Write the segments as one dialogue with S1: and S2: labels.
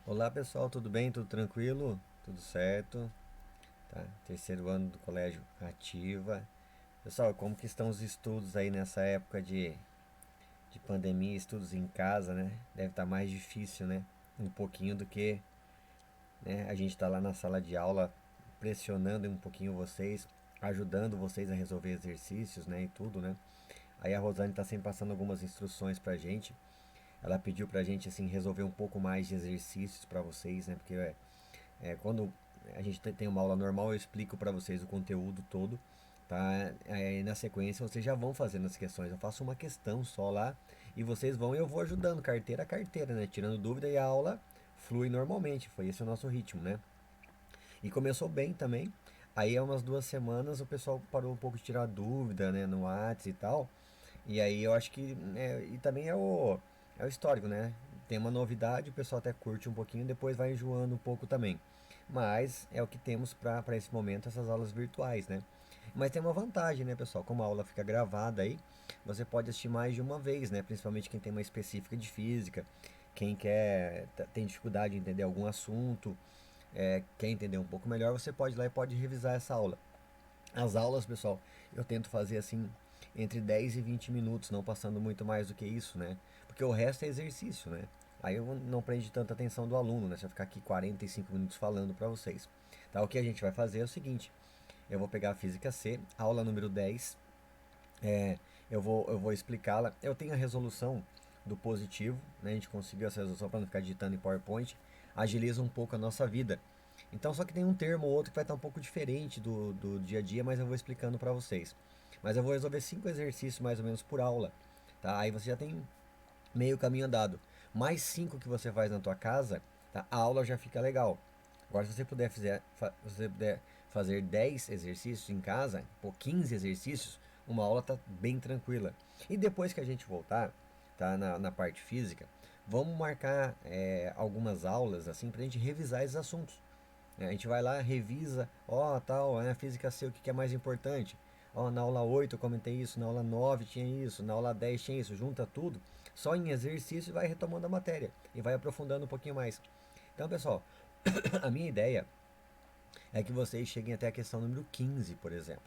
S1: Olá pessoal, tudo bem? Tudo tranquilo? Tudo certo? Tá? Terceiro ano do colégio Ativa. Pessoal, como que estão os estudos aí nessa época de pandemia, estudos em casa, né? Deve estar mais difícil, né? Um pouquinho do que, né? A gente está lá na sala de aula pressionando um pouquinho vocês, ajudando vocês a resolver exercícios, né? E tudo, né? Aí a Rosane está sempre passando algumas instruções pra gente. Ela pediu pra gente assim resolver um pouco mais de exercícios para vocês, né? Porque quando a gente tem uma aula normal, eu explico para vocês o conteúdo todo, tá? Aí na sequência vocês já vão fazendo as questões. Eu faço uma questão só lá e vocês vão e eu vou ajudando carteira a carteira, né? Tirando dúvida e a aula flui normalmente. Foi esse o nosso ritmo, né? E começou bem também. Aí há umas 2 semanas o pessoal parou um pouco de tirar dúvida, né, no Whats e tal. E aí eu acho que e também é o histórico, né? Tem uma novidade, o pessoal até curte um pouquinho, depois vai enjoando um pouco também. Mas é o que temos para esse momento, essas aulas virtuais, né? Mas tem uma vantagem, né, pessoal? Como a aula fica gravada aí, você pode assistir mais de uma vez, né? Principalmente quem tem uma específica de física, quem tem dificuldade em entender algum assunto, quer entender um pouco melhor, você pode ir lá e pode revisar essa aula. As aulas, pessoal, eu tento fazer assim entre 10 e 20 minutos, não passando muito mais do que isso, né? Porque o resto é exercício, né? Aí eu não prende tanta atenção do aluno, né? Se eu ficar aqui 45 minutos falando para vocês. Tá? O que a gente vai fazer é o seguinte: eu vou pegar a Física C, aula número 10. Eu vou explicá-la. Eu tenho a resolução do positivo, né? A gente conseguiu essa resolução para não ficar digitando em PowerPoint. Agiliza um pouco a nossa vida. Então, só que tem um termo ou outro que vai estar um pouco diferente do dia a dia, mas eu vou explicando para vocês. Mas eu vou resolver 5 exercícios mais ou menos por aula, tá? Aí você já tem meio caminho andado. Mais 5 que você faz na tua casa, tá? A aula já fica legal. Agora, se você puder fazer 10 exercícios em casa, ou 15 exercícios, uma aula tá bem tranquila. E depois que a gente voltar, tá, na parte física, vamos marcar algumas aulas assim para a gente revisar esses assuntos. A gente vai lá, revisa, ó, tal, a física C, o que é mais importante? Ó, na aula 8 eu comentei isso, na aula 9 tinha isso, na aula 10 tinha isso, junta tudo, só em exercício e vai retomando a matéria e vai aprofundando um pouquinho mais. Então, pessoal, a minha ideia é que vocês cheguem até a questão número 15, por exemplo,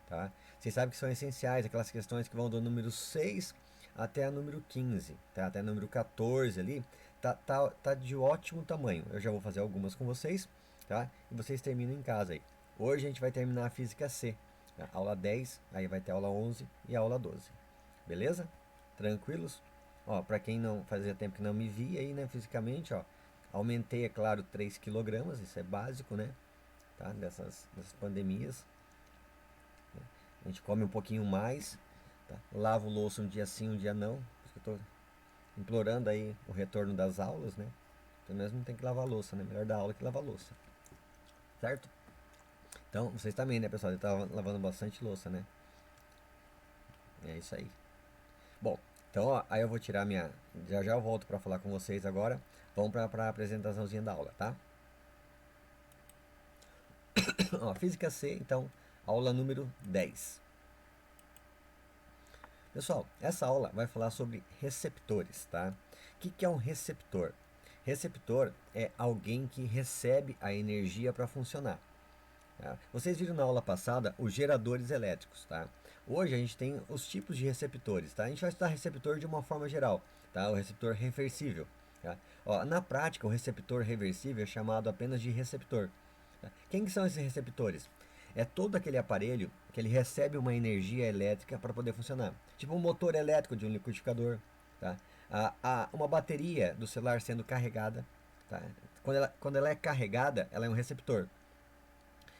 S1: tá? Vocês sabem que são essenciais, aquelas questões que vão do número 6 até a número 15, tá? Até a número 14 ali, tá de ótimo tamanho. Eu já vou fazer algumas com vocês, tá? E vocês terminam em casa aí. Hoje a gente vai terminar a Física C, tá? Aula 10, aí vai ter a aula 11 e a aula 12. Beleza? Tranquilos? Ó, para quem não fazia tempo que não me via aí, né, fisicamente, ó, aumentei, é claro, 3 quilogramas, isso é básico, né? Tá? Dessas pandemias. A gente come um pouquinho mais, tá? Lavo o louça um dia sim, um dia não. Por isso que eu tô implorando aí o retorno das aulas, né? Pelo menos não tem que lavar a louça, né? Melhor dar aula que lavar a louça. Certo? Então, vocês também, né, pessoal? Eu tava lavando bastante louça, né? É isso aí. Bom, então, ó, aí eu vou tirar minha. Já já eu volto para falar com vocês agora. Vamos para a apresentaçãozinha da aula, tá? Ó, Física C, então, aula número 10. Pessoal, essa aula vai falar sobre receptores, tá? O que é um receptor? Receptor é alguém que recebe a energia para funcionar. Tá? Vocês viram na aula passada os geradores elétricos, tá? Hoje a gente tem os tipos de receptores, tá? A gente vai estudar receptor de uma forma geral, tá? O receptor reversível. Tá? Ó, na prática, o receptor reversível é chamado apenas de receptor. Tá? Quem que são esses receptores? É todo aquele aparelho que ele recebe uma energia elétrica para poder funcionar. Tipo um motor elétrico de um liquidificador, tá? Uma bateria do celular sendo carregada, tá? Quando ela é carregada, ela é um receptor.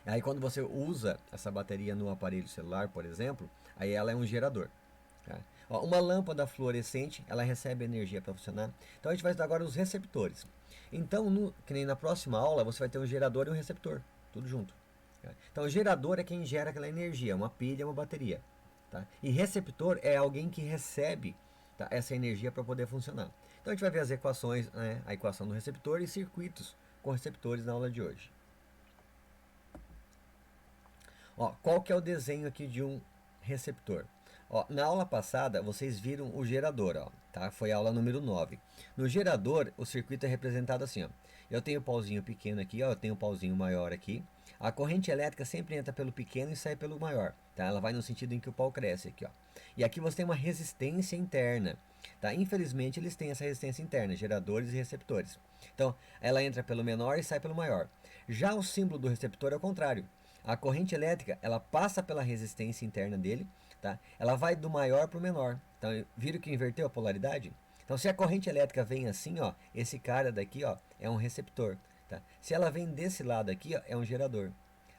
S1: Aí quando você usa essa bateria no aparelho celular, por exemplo, aí ela é um gerador. Tá? Ó, uma lâmpada fluorescente, ela recebe energia para funcionar. Então a gente vai estudar agora os receptores. Então, que nem na próxima aula, você vai ter um gerador e um receptor, tudo junto. Tá? Então o gerador é quem gera aquela energia, uma pilha, uma bateria. Tá? E receptor é alguém que recebe, tá, essa energia para poder funcionar. Então a gente vai ver as equações, né, a equação do receptor e circuitos com receptores na aula de hoje. Ó, qual que é o desenho aqui de um receptor? Ó, na aula passada, vocês viram o gerador, ó, tá? Foi a aula número 9. No gerador, o circuito é representado assim, ó. Eu tenho o pauzinho pequeno aqui, ó, eu tenho o pauzinho maior aqui. A corrente elétrica sempre entra pelo pequeno e sai pelo maior, tá? Ela vai no sentido em que o pau cresce aqui, ó. E aqui você tem uma resistência interna, tá? Infelizmente, eles têm essa resistência interna, geradores e receptores. Então, ela entra pelo menor e sai pelo maior. Já o símbolo do receptor é o contrário. A corrente elétrica, ela passa pela resistência interna dele, tá? Ela vai do maior para o menor. Então, viram que inverteu a polaridade? Então, se a corrente elétrica vem assim, ó, esse cara daqui, ó, é um receptor, tá? Se ela vem desse lado aqui, ó, é um gerador.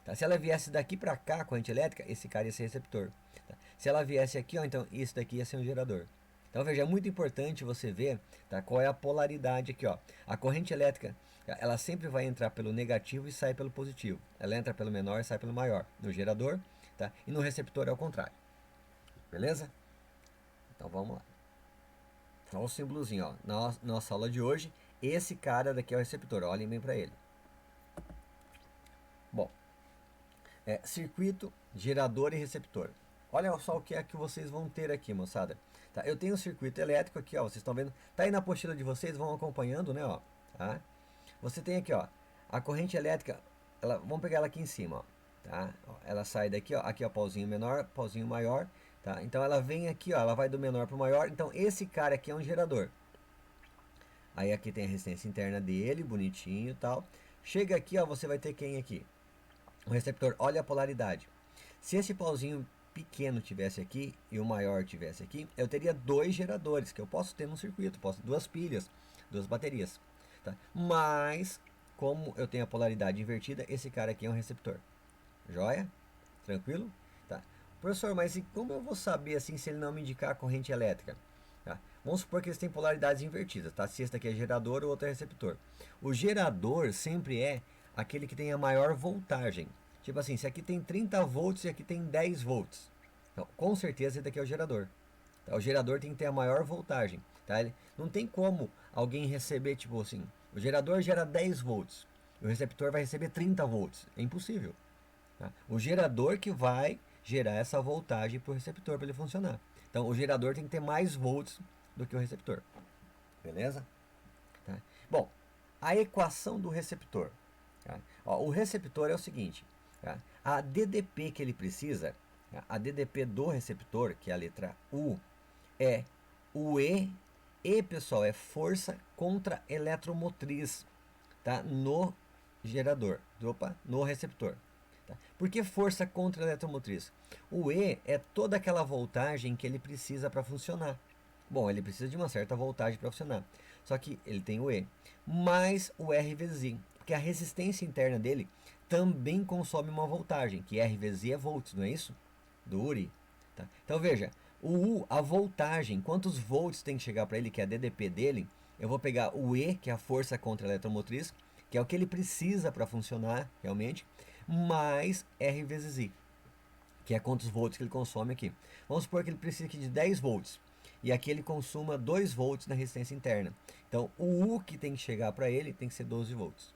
S1: Tá? Se ela viesse daqui para cá, a corrente elétrica, esse cara ia ser receptor. Tá? Se ela viesse aqui, ó, então isso daqui ia ser um gerador. Então, veja, é muito importante você ver, tá, qual é a polaridade aqui, ó. A corrente elétrica, ela sempre vai entrar pelo negativo e sai pelo positivo. Ela entra pelo menor e sai pelo maior no gerador, tá? E no receptor é o contrário. Beleza? Então vamos lá. Então o símbolozinho, ó, na nossa aula de hoje, esse cara daqui é o receptor, olhem bem para ele. Bom, circuito, gerador e receptor. Olha só o que é que vocês vão ter aqui, moçada. Tá? Eu tenho um circuito elétrico aqui, ó, vocês estão vendo? Tá aí na apostila de vocês, vão acompanhando, né, ó, tá? Você tem aqui, ó, a corrente elétrica, vamos pegar ela aqui em cima, ó, tá? Ó, ela sai daqui, ó, aqui ó, pauzinho menor, pauzinho maior, tá? Então ela vem aqui, ó, ela vai do menor para o maior. Então esse cara aqui é um gerador. Aí aqui tem a resistência interna dele, bonitinho e tal. Chega aqui, ó, você vai ter quem aqui? O receptor. Olha a polaridade. Se esse pauzinho pequeno tivesse aqui e o maior tivesse aqui, eu teria dois geradores que eu posso ter no circuito, posso ter duas pilhas, duas baterias, tá? Mas como eu tenho a polaridade invertida, esse cara aqui é um receptor. Joia? Tranquilo? Tá. Professor, mas e como eu vou saber assim se ele não me indicar a corrente elétrica? Tá. Vamos supor que eles têm polaridades invertidas, tá? Se esse aqui é gerador, o outro é receptor. O gerador sempre é aquele que tem a maior voltagem. Tipo assim, se aqui tem 30 volts e aqui tem 10 volts. Então, com certeza esse daqui é o gerador. Tá? O gerador tem que ter a maior voltagem. Tá? Ele, não tem como alguém receber, tipo assim, o gerador gera 10 volts. O receptor vai receber 30 volts. É impossível. Tá? O gerador que vai gerar essa voltagem para o receptor para ele funcionar. Então o gerador tem que ter mais volts do que o receptor. Beleza? Tá? Bom, a equação do receptor. Tá? Ó, o receptor é o seguinte: tá? A DDP que ele precisa, tá? A DDP do receptor, que é a letra U, é o E. E, pessoal, é força contra eletromotriz, tá? No gerador, no receptor. Tá? Por que força contra a eletromotriz? O E é toda aquela voltagem que ele precisa para funcionar. Bom, ele precisa de uma certa voltagem para funcionar. Só que ele tem o E, mais o R vezes I. Porque a resistência interna dele também consome uma voltagem, que R vezes I é volts, não é isso? Do URI. Tá? Então veja, o U, a voltagem, quantos volts tem que chegar para ele, que é a DDP dele, eu vou pegar o E, que é a força contra a eletromotriz, que é o que ele precisa para funcionar realmente, mais R vezes I, que é quantos volts que ele consome aqui. Vamos supor que ele precisa aqui de 10 volts, e aqui ele consuma 2 volts na resistência interna. Então, o U que tem que chegar para ele tem que ser 12 volts.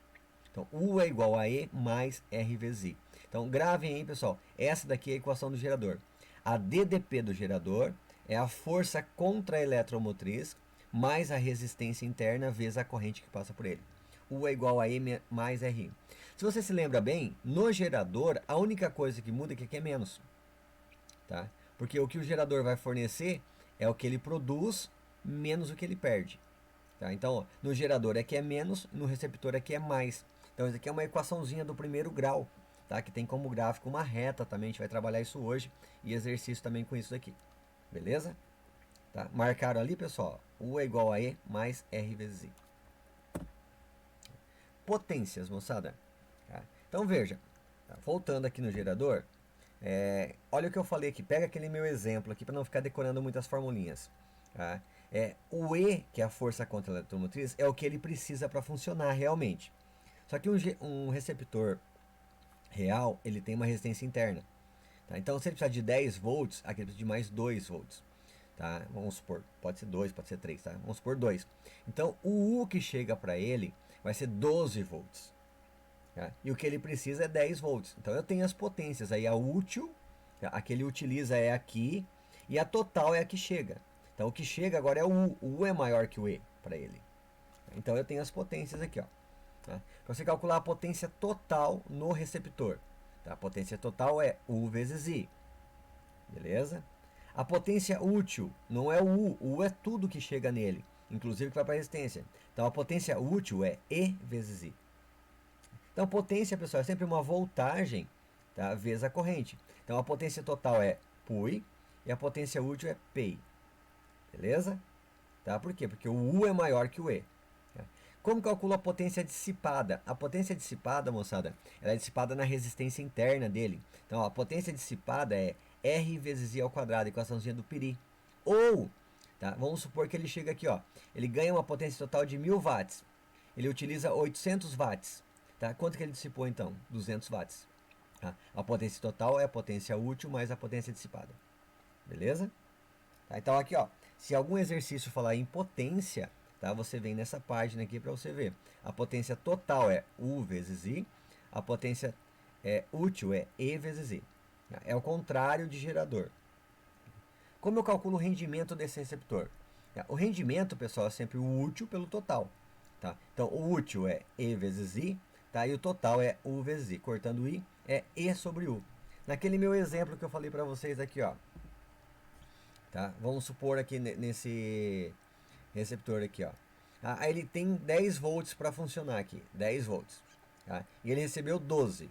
S1: Então, U é igual a E mais R vezes I. Então, gravem aí, pessoal, essa daqui é a equação do gerador. A DDP do gerador é a força contra a eletromotriz mais a resistência interna vezes a corrente que passa por ele. U é igual a E mais RI. Se você se lembra bem, no gerador, a única coisa que muda é que aqui é menos. Tá? Porque o que o gerador vai fornecer é o que ele produz menos o que ele perde. Tá? Então, ó, no gerador aqui é menos, no receptor aqui é mais. Então, isso aqui é uma equaçãozinha do primeiro grau, tá? Que tem como gráfico uma reta também. A gente vai trabalhar isso hoje e exercício também com isso daqui. Beleza? Tá? Marcaram ali, pessoal? U é igual a E mais R vezes I. Potências, moçada. Tá? Então, veja. Tá? Voltando aqui no gerador. Olha o que eu falei aqui. Pega aquele meu exemplo aqui para não ficar decorando muitas formulinhas. Tá? O E, que é a força contra a eletromotriz, é o que ele precisa para funcionar realmente. Só que um receptor real, ele tem uma resistência interna. Tá? Então, se ele precisar de 10 volts, aqui ele precisa de mais 2 volts. Tá? Vamos supor, pode ser 2, pode ser 3, tá? Vamos supor 2. Então, o U que chega para ele vai ser 12 volts. Tá? E o que ele precisa é 10 volts. Então, eu tenho as potências. Aí, a útil, tá? A que ele utiliza é aqui. E a total é a que chega. Então o que chega agora é o U. O U é maior que o E para ele. Então eu tenho as potências aqui, ó. Tá? Para você calcular a potência total no receptor. Tá? A potência total é U vezes I. Beleza? A potência útil não é o U. O U é tudo que chega nele, inclusive que vai para a resistência. Então a potência útil é E vezes I. Então potência, pessoal, é sempre uma voltagem, tá, vezes a corrente. Então a potência total é π e a potência útil é π. Beleza? Tá? Por quê? Porque o U é maior que o E. Tá? Como calcula a potência dissipada? A potência dissipada, moçada, ela é dissipada na resistência interna dele. Então a potência dissipada é R vezes I ao quadrado, equaçãozinha do Piri. Ou, tá, vamos supor que ele chega aqui, ó, ele ganha uma potência total de 1000 watts. Ele utiliza 800 watts. Tá? Quanto que ele dissipou então? 200 watts. Tá? A potência total é a potência útil mais a potência dissipada. Beleza? Tá? Então aqui, ó, se algum exercício falar em potência, tá? Você vem nessa página aqui para você ver. A potência total é U vezes I, a potência útil é E vezes I. Tá? É o contrário de gerador. Como eu calculo o rendimento desse receptor? Tá? O rendimento, pessoal, é sempre o útil pelo total. Tá? Então o útil é E vezes I, tá? E o total é U vezes I. Cortando I é E sobre U. Naquele meu exemplo que eu falei para vocês aqui, ó. Tá? Vamos supor aqui nesse receptor aqui, ó. Aí ele tem 10 volts para funcionar aqui, 10 volts. Tá? E ele recebeu 12.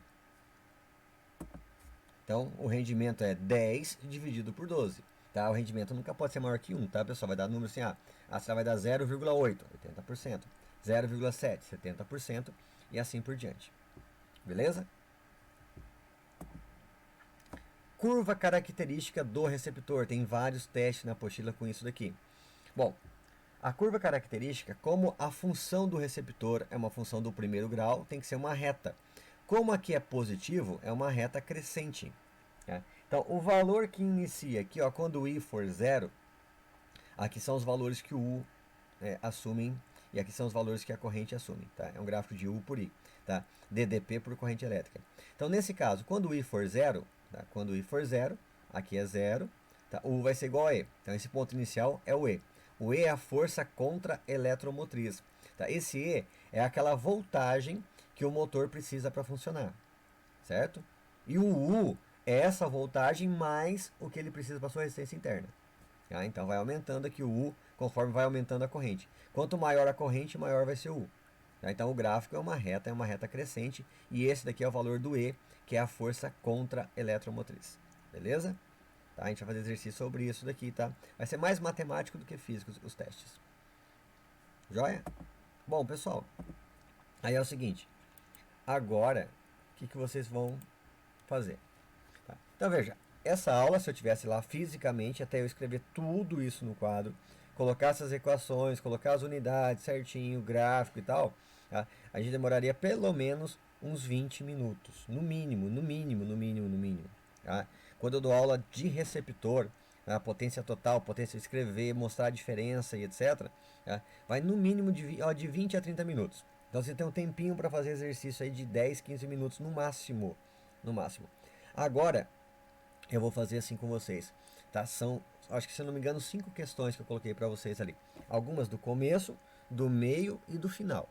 S1: Então o rendimento é 10 dividido por 12. Tá? O rendimento nunca pode ser maior que 1, tá, pessoal? Vai dar número assim, vai dar 0,8, 80%, 0,7, 70% e assim por diante. Beleza? Curva característica do receptor. Tem vários testes na apostila com isso daqui. Bom, a curva característica, como a função do receptor é uma função do primeiro grau, tem que ser uma reta. Como aqui é positivo, é uma reta crescente. Tá? Então, o valor que inicia aqui, ó, quando o I for zero, aqui são os valores que o U assumem e aqui são os valores que a corrente assume. Tá? É um gráfico de U por I. Tá? DDP por corrente elétrica. Então, nesse caso, quando o I for zero, tá? Quando o I for zero, aqui é zero, tá? O U vai ser igual a E. Então, esse ponto inicial é o E. O E é a força contra eletromotriz. Tá? Esse E é aquela voltagem que o motor precisa para funcionar. Certo? E o U é essa voltagem mais o que ele precisa para sua resistência interna. Tá? Então vai aumentando aqui o U conforme vai aumentando a corrente. Quanto maior a corrente, maior vai ser o U. Tá? Então o gráfico é uma reta crescente. E esse daqui é o valor do E, que é a força contra eletromotriz. Beleza? Tá? A gente vai fazer exercício sobre isso daqui, tá? Vai ser mais matemático do que físico os testes. Joia? Bom, pessoal, aí é o seguinte. Agora, o que vocês vão fazer? Tá? Então, veja, essa aula, se eu tivesse lá fisicamente, até eu escrever tudo isso no quadro, colocar essas equações, colocar as unidades certinho, gráfico e tal, tá? A gente demoraria pelo menos uns 20 minutos. No mínimo, no mínimo, no mínimo, no mínimo. Tá? Quando eu dou aula de receptor, a potência total, potência de escrever, mostrar a diferença e etc., tá? Vai no mínimo de 20 a 30 minutos. Então você tem um tempinho para fazer exercício aí de 10, 15 minutos no máximo. No máximo. Agora, eu vou fazer assim com vocês. Tá? São, acho que se eu não me engano, 5 questões que eu coloquei para vocês ali. Algumas do começo, do meio e do final.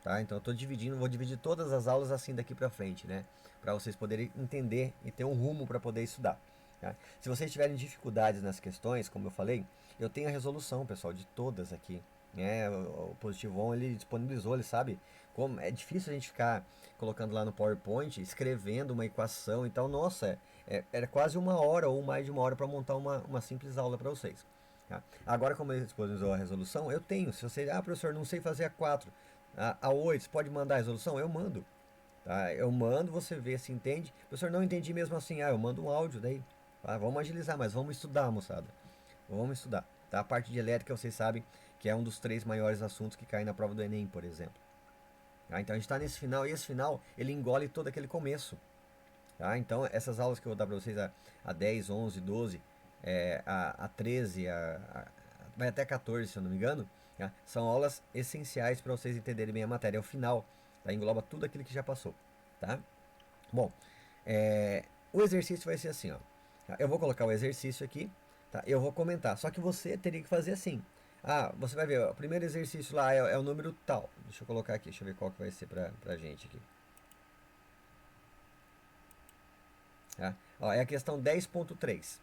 S1: Tá? Então eu estou dividindo, vou dividir todas as aulas assim daqui para frente, né? Para vocês poderem entender e ter um rumo para poder estudar. Tá? Se vocês tiverem dificuldades nas questões, como eu falei, eu tenho a resolução, pessoal, de todas aqui. Né? O Positivo On, ele disponibilizou, ele sabe como é difícil a gente ficar colocando lá no PowerPoint, escrevendo uma equação. Então, nossa, era quase uma hora ou mais de uma hora para montar uma simples aula para vocês. Tá? Agora, como ele disponibilizou a resolução, eu tenho. Se você, professor, não sei fazer a 4, a 8, você pode mandar a resolução? Eu mando. Tá? Eu mando, você vê se entende. Professor, não entendi mesmo assim. Eu mando um áudio daí. Tá? Vamos agilizar, mas vamos estudar, moçada. Vamos estudar. Tá? A parte de elétrica, vocês sabem que é um dos 3 maiores assuntos que caem na prova do Enem, por exemplo. Tá? Então a gente está nesse final, e esse final ele engole todo aquele começo. Tá? Então essas aulas que eu vou dar para vocês, a 10, 11, 12, a 13, vai até 14, se eu não me engano, tá? São aulas essenciais para vocês entenderem bem a matéria. É o final, tá? Engloba tudo aquilo que já passou. Tá? Bom, o exercício vai ser assim, ó. Eu vou colocar o exercício aqui. tá? Eu vou comentar, só que você teria que fazer assim. Ah, você vai ver, ó, o primeiro exercício lá é o número tal. Deixa eu colocar aqui, deixa eu ver qual que vai ser pra gente aqui. Tá? Ó, é a questão 10.3.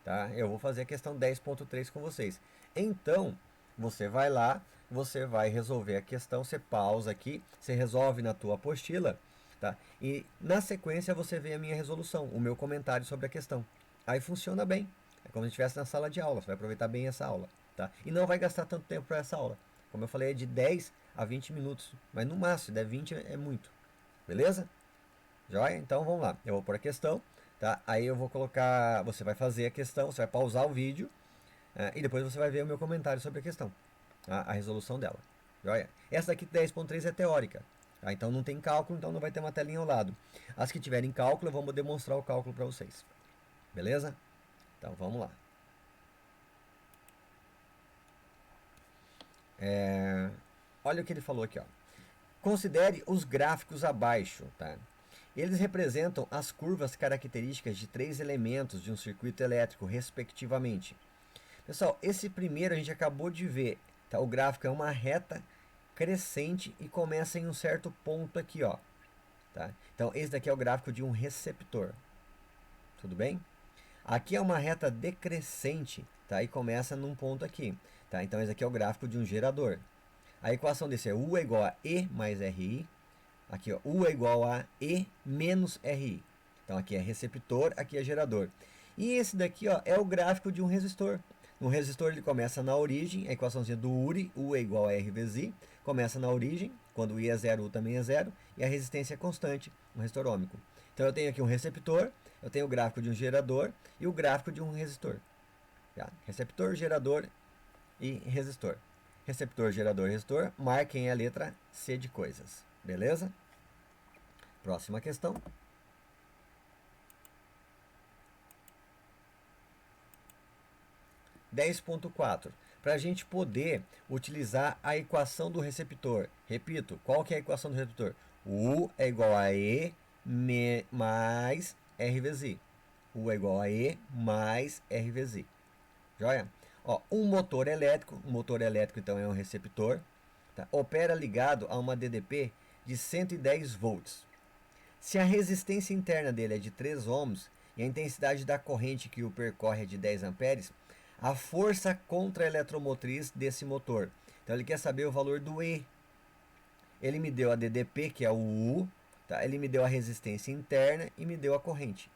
S1: Tá? Eu vou fazer a questão 10.3 com vocês. Então, você vai lá, você vai resolver a questão, você pausa aqui, você resolve na tua apostila, tá? E na sequência você vê a minha resolução, o meu comentário sobre a questão. Aí funciona bem. É como se estivesse na sala de aula, você vai aproveitar bem essa aula, tá? E não vai gastar tanto tempo para essa aula. Como eu falei, é de 10 a 20 minutos, mas no máximo, se der 20 é muito. Beleza? Joia? Então vamos lá. Eu vou pôr a questão, tá? Aí eu vou colocar. Você vai fazer a questão, você vai pausar o vídeo e depois você vai ver o meu comentário sobre a questão, tá? A resolução dela. Joia? Essa daqui 10.3 é teórica, tá? Então não tem cálculo, então não vai ter uma telinha ao lado. As que tiverem cálculo, eu vou demonstrar o cálculo para vocês. Beleza? Então vamos lá. Olha o que ele falou aqui, ó. Considere os gráficos abaixo, tá? Eles representam as curvas características de 3 elementos de um circuito elétrico, respectivamente. Pessoal, esse primeiro a gente acabou de ver, tá? O gráfico é uma reta crescente e começa em um certo ponto aqui, ó, tá? Então, esse daqui é o gráfico de um receptor. Tudo bem? Aqui é uma reta decrescente, tá? E começa num ponto aqui, tá? Então, esse aqui é o gráfico de um gerador. A equação desse é U é igual a E mais RI. Aqui, ó, U é igual a E menos RI. Então, aqui é receptor, aqui é gerador. E esse daqui, ó, é o gráfico de um resistor. Um resistor ele começa na origem, a equaçãozinha do URI, U é igual a R vezes I, começa na origem, quando o I é zero, U também é zero, e a resistência é constante, um resistor ôhmico. Então, eu tenho aqui um receptor, eu tenho o gráfico de um gerador e o gráfico de um resistor. Tá? Receptor, gerador e resistor. Receptor, gerador, resistor, marquem a letra C de coisas. Beleza? Próxima questão. 10.4. Para a gente poder utilizar a equação do receptor. Repito, qual que é a equação do receptor? U é igual a E mais R vezes I. U é igual a E mais R vezes I. Joia? Ó, um motor elétrico então é um receptor, tá? Opera ligado a uma DDP de 110 volts. Se a resistência interna dele é de 3 ohms e a intensidade da corrente que o percorre é de 10 amperes, a força contra-eletromotriz desse motor. Então ele quer saber o valor do E. Ele me deu a DDP, que é o U, tá? Ele me deu a resistência interna e me deu a corrente.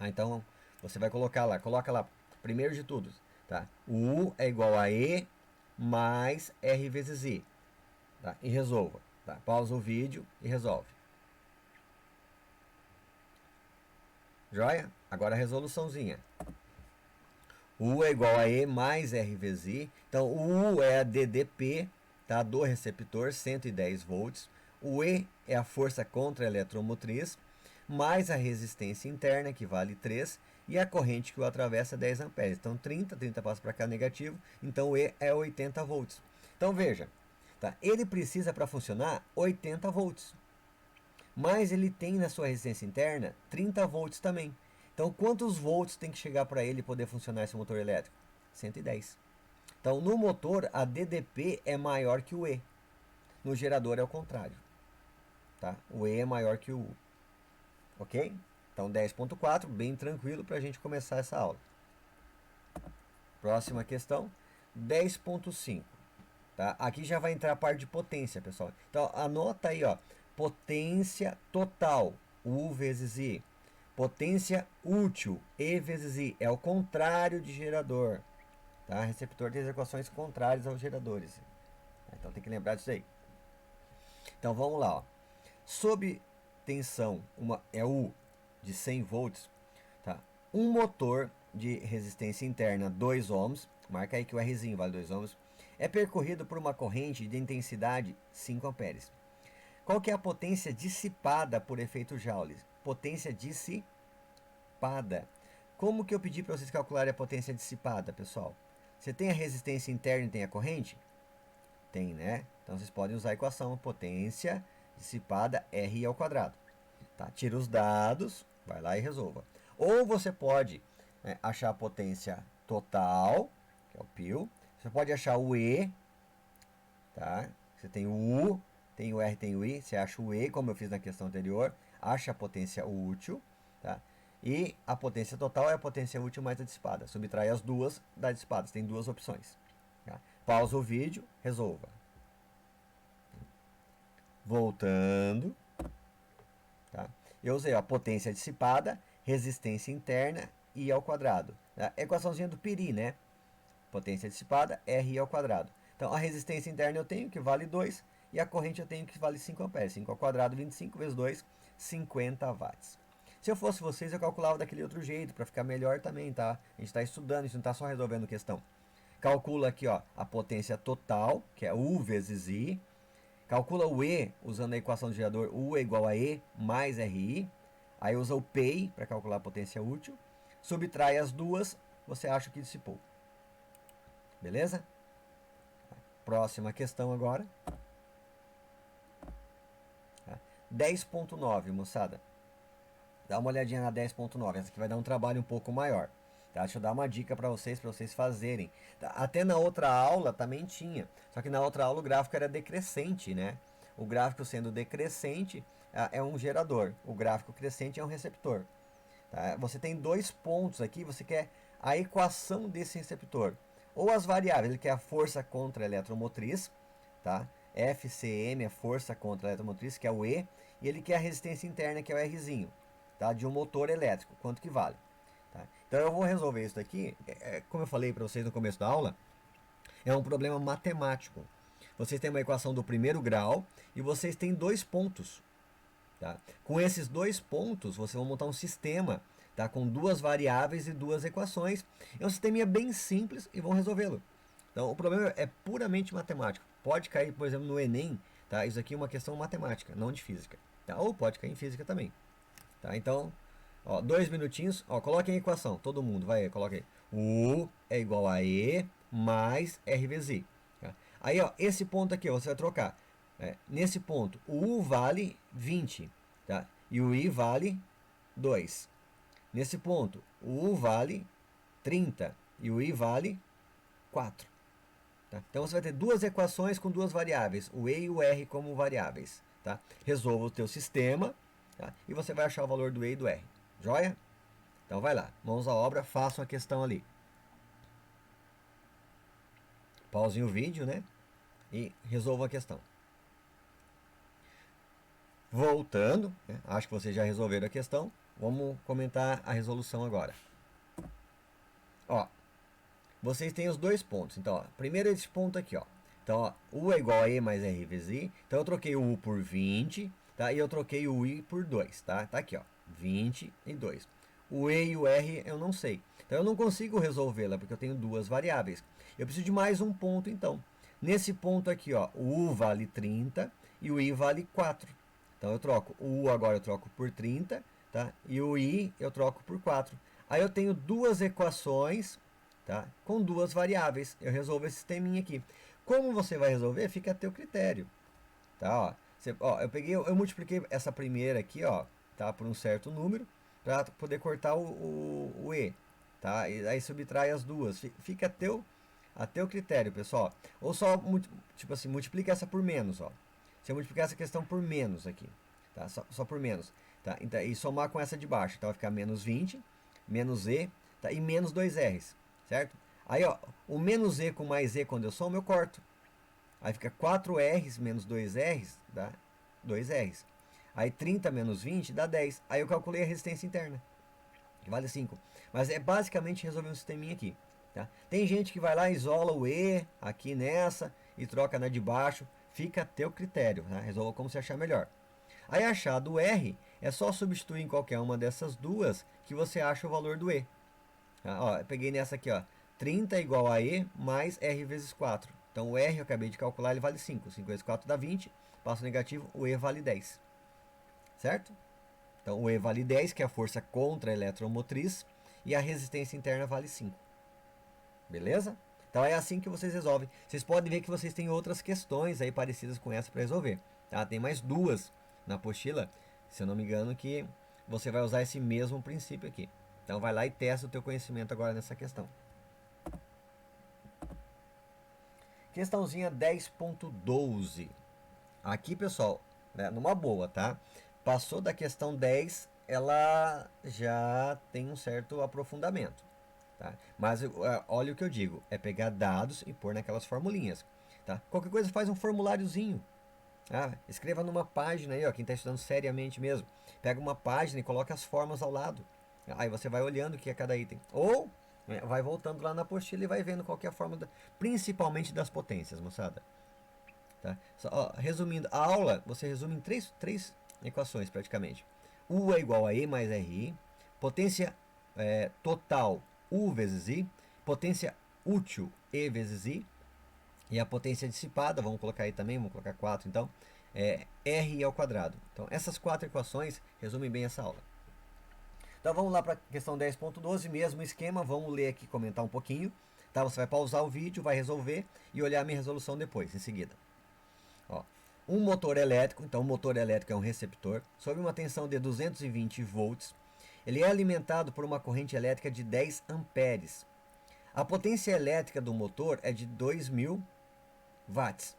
S1: Então você vai colocar lá, coloca lá, primeiro de tudo, tá? O U é igual a E mais R vezes I, tá? E resolva, tá? Pausa o vídeo e resolve. Joia? Agora a resoluçãozinha. U é igual a E mais R vezes I. Então, o U é a DDP, tá, do receptor, 110 volts. O E é a força contra-eletromotriz, mais a resistência interna, que vale 3, e a corrente que o atravessa, 10 amperes. Então, 30 passa para cá negativo, então o E é 80 volts. Então, veja, tá, ele precisa para funcionar 80 volts, mas ele tem na sua resistência interna 30 volts também. Então, quantos volts tem que chegar para ele poder funcionar esse motor elétrico? 110. Então, no motor, a DDP é maior que o E. No gerador é o contrário. Tá? O E é maior que o U. Ok? Então, 10.4, bem tranquilo para a gente começar essa aula. Próxima questão, 10.5. Tá? Aqui já vai entrar a parte de potência, pessoal. Então, anota aí, ó. Potência total, U vezes I. Potência útil, E vezes I. É o contrário de gerador. Tá? Receptor tem as equações contrárias aos geradores. Então tem que lembrar disso aí. Então vamos lá. Ó. Sob tensão, é U de 100 volts. Tá? Um motor de resistência interna 2 ohms. Marca aí que o Rzinho vale 2 ohms. É percorrido por uma corrente de intensidade 5 amperes. Qual que é a potência dissipada por efeito Joule? Potência dissipada. Como que eu pedi para vocês calcularem a potência dissipada, pessoal? Você tem a resistência interna e tem a corrente? Tem, né? Então vocês podem usar a equação potência dissipada R ao quadrado. Tá? Tira os dados, vai lá e resolva. Ou você pode achar a potência total, que é o π. Você pode achar o E, tá? Você tem o U, tem o R, tem o I. Você acha o E, como eu fiz na questão anterior. Acha a potência útil, tá? E a potência total é a potência útil mais a dissipada. Subtrai as duas da dissipada. Você tem duas opções. Tá? Pausa o vídeo, resolva. Voltando. Tá? Eu usei a potência dissipada, resistência interna, I ao quadrado. Tá? Equaçãozinha do Piri, né? Potência dissipada, RI ao quadrado. Então, a resistência interna eu tenho, que vale 2, e a corrente eu tenho, que vale 5 amperes. 5 ao quadrado, 25 vezes 2, 50 watts. Se eu fosse vocês, eu calculava daquele outro jeito, para ficar melhor também, tá? A gente está estudando, a gente não está só resolvendo questão. Calcula aqui, ó, a potência total, que é U vezes I. Calcula o E, usando a equação do gerador, U é igual a E mais RI. Aí usa o PEI para calcular a potência útil. Subtrai as duas, você acha que dissipou. Beleza? Próxima questão agora. 10.9, moçada. Dá uma olhadinha na 10.9. Essa aqui vai dar um trabalho um pouco maior. Tá? Deixa eu dar uma dica para vocês fazerem. Tá? Até na outra aula também tinha. Só que na outra aula o gráfico era decrescente, né? O gráfico sendo decrescente é um gerador. O gráfico crescente é um receptor. Tá? Você tem dois pontos aqui. Você quer a equação desse receptor. Ou as variáveis. Ele quer a força contra a eletromotriz. Tá? FCM é força contra a eletromotriz, que é o E. E ele quer a resistência interna, que é o Rzinho. Tá? De um motor elétrico. Quanto que vale? Tá? Então eu vou resolver isso daqui. Como eu falei para vocês no começo da aula, é um problema matemático. Vocês têm uma equação do primeiro grau e vocês têm dois pontos. Tá? Com esses dois pontos, vocês vão montar um sistema, tá? Com duas variáveis e duas equações. É um sisteminha bem simples e vão resolvê-lo. Então o problema é puramente matemático. Pode cair, por exemplo, no Enem. Tá? Isso aqui é uma questão matemática, não de física. Tá? Ou pode cair em física também. Tá? Então, ó, 2 minutinhos. Ó, coloquem a equação. Todo mundo, vai, coloca aí. U é igual a E mais R vezes I. Tá? Aí, ó, esse ponto aqui, ó, você vai trocar. Nesse ponto, o U vale 20. Tá? E o I vale 2. Nesse ponto, o U vale 30. E o I vale 4. Tá? Então, você vai ter duas equações com duas variáveis. O E e o R como variáveis. Tá? Resolva o teu sistema. Tá? E você vai achar o valor do E e do R. Joia? Então vai lá, mãos à obra, façam a questão ali. Pausem o vídeo, né? E resolvam a questão. Voltando, né? Acho que vocês já resolveram a questão. Vamos comentar a resolução agora. Ó, vocês têm os dois pontos. Então, ó, primeiro esse ponto aqui, ó. Então, ó, U é igual a E mais R vezes I. Então, eu troquei o U por 20, tá? E eu troquei o I por 2, tá? Tá aqui, ó, 20 e 2. O E e o R eu não sei. Então, eu não consigo resolvê-la, porque eu tenho duas variáveis. Eu preciso de mais um ponto, então. Nesse ponto aqui, ó, o U vale 30 e o I vale 4. Então, eu troco o U agora eu troco por 30, tá? E o I eu troco por 4. Aí eu tenho duas equações, tá? Com duas variáveis. Eu resolvo esse sisteminha aqui. Como você vai resolver, fica a teu critério. Tá? Ó, eu multipliquei essa primeira aqui, ó, tá? Por um certo número, para poder cortar o E. Tá? E aí subtrai as duas. Fica a teu critério, pessoal. Ou só, tipo assim, multiplica essa por menos, ó. Se eu multiplicar essa questão por menos aqui, tá? Só por menos. Tá? Então, e somar com essa de baixo. Então vai ficar menos 20, menos E, tá? E menos 2R's, certo? Aí, ó, o menos E com mais E, quando eu somo, eu corto. Aí fica 4R's menos 2R's, dá 2R's. Aí 30 menos 20 dá 10. Aí eu calculei a resistência interna, que vale 5. Mas é basicamente resolver um sisteminha aqui. Tá? Tem gente que vai lá, isola o E aqui nessa e troca na de baixo. Fica a teu critério, tá? Resolva como você achar melhor. Aí achado o R, é só substituir em qualquer uma dessas duas que você acha o valor do E. Tá? Ó, eu peguei nessa aqui, ó, 30 é igual a E mais R vezes 4. Então o R eu acabei de calcular, ele vale 5. 5 vezes 4 dá 20, passo negativo, o E vale 10. Certo? Então o E vale 10, que é a força contra a eletromotriz, e a resistência interna vale 5. Beleza? Então é assim que vocês resolvem. Vocês podem ver que vocês têm outras questões aí parecidas com essa para resolver. Tá? Tem mais duas na apostila, se eu não me engano, que você vai usar esse mesmo princípio aqui. Então vai lá e testa o teu conhecimento agora nessa questão. Questãozinha 10.12. Aqui, pessoal, né, numa boa, tá? Passou da questão 10, ela já tem um certo aprofundamento, tá? Mas olha o que eu digo, é pegar dados e pôr naquelas formulinhas, tá? Qualquer coisa faz um formuláriozinho. Escreva numa página aí, ó, quem está estudando seriamente mesmo. Pega uma página e coloca as formas ao lado. Aí você vai olhando o que é cada item. Ou vai voltando lá na apostila e vai vendo qual que é a forma, principalmente das potências, moçada. Tá? Resumindo, a aula você resume em três equações praticamente. U é igual a E mais RI, potência total U vezes I, potência útil E vezes I, e a potência dissipada, vamos colocar aí também, vamos colocar 4 então, é R ao quadrado. Então essas 4 equações resumem bem essa aula. Então vamos lá para a questão 10.12, mesmo esquema, vamos ler aqui, comentar um pouquinho. Tá? Você vai pausar o vídeo, vai resolver e olhar a minha resolução depois, em seguida. Ó, um motor elétrico, então o motor elétrico é um receptor, sob uma tensão de 220 volts, ele é alimentado por uma corrente elétrica de 10 amperes. A potência elétrica do motor é de 2000 watts.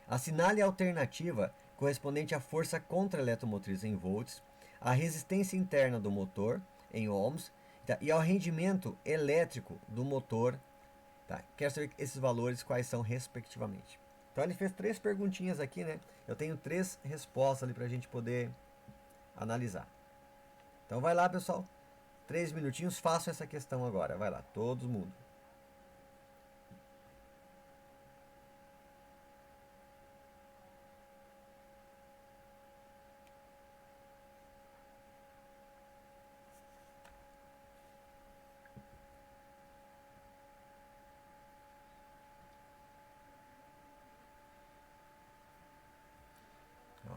S1: Assinale a alternativa correspondente à força contra-eletromotriz em volts, a resistência interna do motor em ohms, tá? E ao rendimento elétrico do motor. Tá? Quero saber esses valores quais são respectivamente. Então ele fez 3 perguntinhas aqui, né? Eu tenho 3 respostas ali para a gente poder analisar. Então vai lá, pessoal. 3 minutinhos, façam essa questão agora. Vai lá, todo mundo.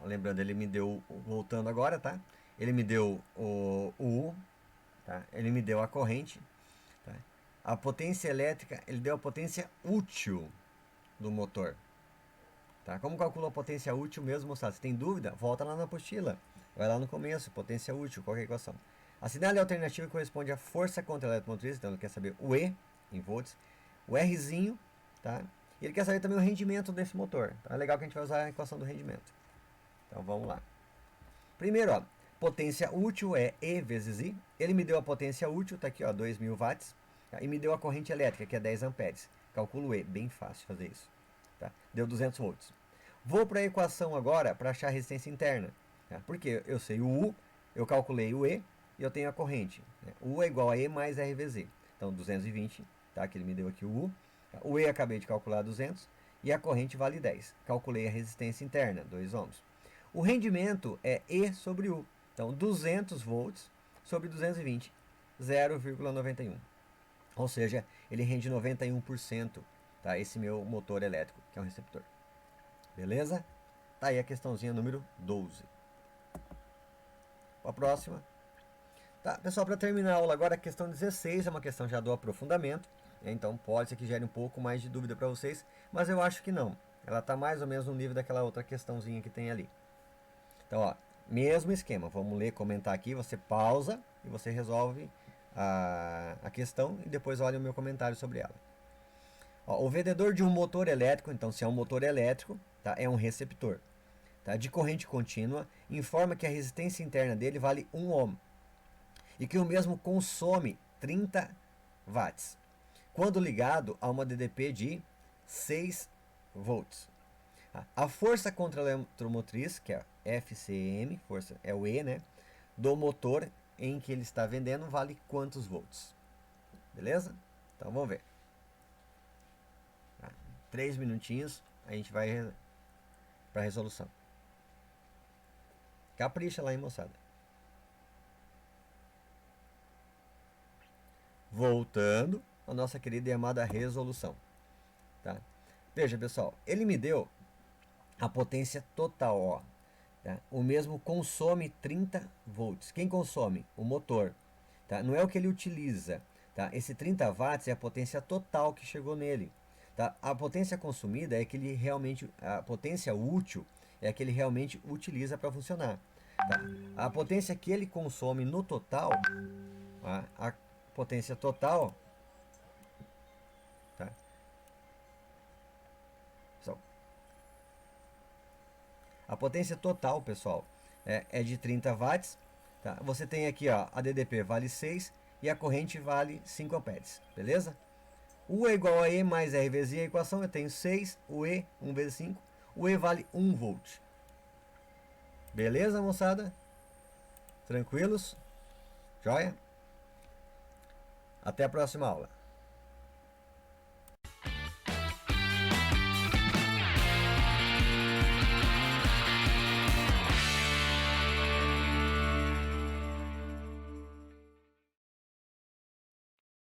S1: Lembrando, ele me deu, voltando agora, tá? Ele me deu o U, tá? Ele me deu a corrente, tá? A potência elétrica, ele deu a potência útil do motor, tá? Como calcula a potência útil mesmo, moçada? Se tem dúvida, volta lá na apostila. Vai lá no começo, potência útil, qualquer equação. Assinale a alternativa que corresponde à força contra a eletromotriz, então ele quer saber o E em volts, o Rzinho, tá? E ele quer saber também o rendimento desse motor. Tá? É legal que a gente vai usar a equação do rendimento. Então vamos lá. Primeiro, ó, potência útil é E vezes I. Ele me deu a potência útil, tá aqui, ó, 2000 watts. Tá? E me deu a corrente elétrica, que é 10 amperes. Calculo E, bem fácil fazer isso. Tá? Deu 200 volts. Vou para a equação agora para achar a resistência interna. Tá? Porque eu sei o U, eu calculei o E e eu tenho a corrente. Né? U é igual a E mais R vezes I. Então 220, tá? Que ele me deu aqui o U. Tá? O E acabei de calcular 200 e a corrente vale 10. Calculei a resistência interna, 2 ohms. O rendimento é E sobre U. Então, 200 volts sobre 220, 0,91. Ou seja, ele rende 91%, tá? Esse meu motor elétrico, que é um receptor. Beleza? Tá aí a questãozinha número 12. A próxima. Tá, pessoal, para terminar a aula agora, a questão 16 é uma questão já do aprofundamento. Então, pode ser que gere um pouco mais de dúvida para vocês, mas eu acho que não. Ela está mais ou menos no nível daquela outra questãozinha que tem ali. Então, ó, mesmo esquema. Vamos ler, comentar aqui. Você pausa e você resolve a questão e depois olha o meu comentário sobre ela. Ó, o vendedor de um motor elétrico, então se é um motor elétrico, tá, é um receptor, tá, de corrente contínua, informa que a resistência interna dele vale 1 ohm e que o mesmo consome 30 watts, quando ligado a uma DDP de 6 volts. A força contra a eletromotriz, que é FCM, força é o E, né, do motor em que ele está vendendo, vale quantos volts? Beleza? Então vamos ver. 3 minutinhos, a gente vai para a resolução. Capricha lá, hein, moçada. Voltando à nossa querida e amada resolução. Tá? Veja, pessoal, ele me deu a potência total, ó. Tá? O mesmo consome 30 volts. Quem consome? O motor. Tá? Não é o que ele utiliza. Tá? Esse 30 watts é a potência total que chegou nele. Tá? A potência consumida é que ele realmente, a potência útil é a que ele realmente utiliza para funcionar. Tá? A potência que ele consome no total, a potência total, tá? A potência total, pessoal, é de 30 watts. Tá? Você tem aqui, ó, a DDP vale 6 e a corrente vale 5 amperes, beleza? U é igual a E mais R vezes I, a equação, eu tenho 6, o E, 1 vezes 5, o E vale 1 volt. Beleza, moçada? Tranquilos? Joia? Até a próxima aula.